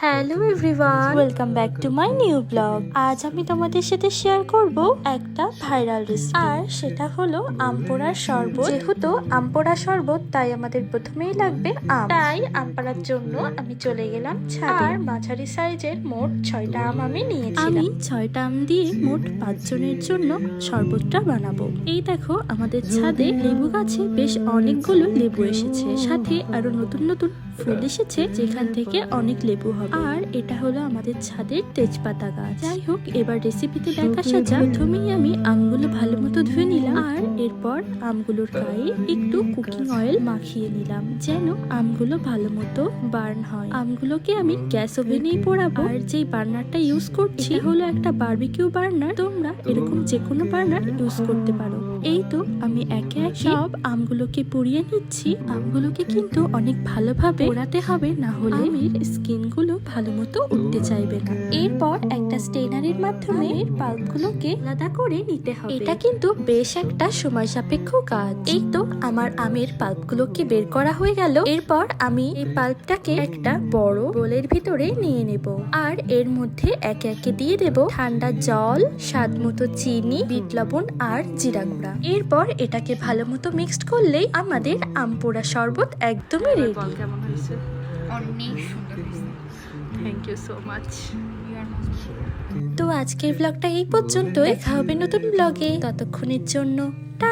Hello everyone, welcome back to my new blog. আজ আমি তোমাদের সাথে শেয়ার করব একটা ভাইরাল রেসিপি, আর সেটা হলো আম পোড়ার শরবত। যেহেতু আম পোড়া শরবত, তাই আমাদের প্রথমেই লাগবে আম। তাই আম পাড়ার জন্য আমি চলে গেলাম ছাদে। আর মাঝারি সাইজের মোট 6টা আম আমি নিয়েছিলাম। আমি 6টা আম দিয়ে মোট 5 জনের জন্য শরবতটা বানাবো। এই দেখো, আমাদের ছাদে লেবু গাছে বেশ অনেকগুলো লেবু এসেছে, সাথে আরো নতুন নতুন ফুল এসেছে, যেখান থেকে অনেক লেবু হবে। আর এটা হলো আমাদের ছাদের তেজপাতা গাছ। যাই হোক, এবার রেসিপিতে দেখা সাজা। প্রথমেই আমি আমগুলো ভালো মতো ধুয়ে নিলাম, আর এরপর আমগুলোর গায়ে একটু কুকিং অয়েল মাখিয়ে নিলাম, যেন আমগুলো ভালো মতো বার্ন হয়। আমগুলোকে আমি গ্যাস ওভেনেই পোড়াবো। আর যেই বার্নারটা ইউজ করছি হলো একটা বারবিকিউ বার্নার। তোমরা এরকম যে কোনো বার্নার ইউজ করতে পারো। এই তো আমি একে একে সব আমগুলোকে পুড়িয়ে নিচ্ছি। আমগুলোকে কিন্তু অনেক ভালোভাবে পোড়াতে হবে, না হলে আমের স্কিন গুলো ভালো মতো উঠতে চাইবে না। এরপর একটা স্টেনারের মাধ্যমে পাল্পগুলোকে আলাদা করে নিতে হবে। এটা কিন্তু বেশ একটা সময় সাপেক্ষ কাজ। এই তো আমার আমের পাল্পগুলোকে বের করা হয়ে গেল। এরপর আমি এই পাল্পটাকে একটা বড় বোলের ভিতরে নিয়ে নেব, আর এর মধ্যে একে একে দিয়ে দেব ঠান্ডা জল, স্বাদ মতো চিনি, বিট লবণ আর জিরা গুঁড়া। এরপর এটাকে ভালো মতো মিক্সড করলেই আমাদের আম পোড়া শরবত একদমই রেডি। কেমন হয়েছে? অনেক সুন্দর হয়েছে। Thank you so much. তো আজকের ব্লগটা এই পর্যন্ত। দেখা হবে নতুন ব্লগে। ততক্ষণের জন্য টাটা।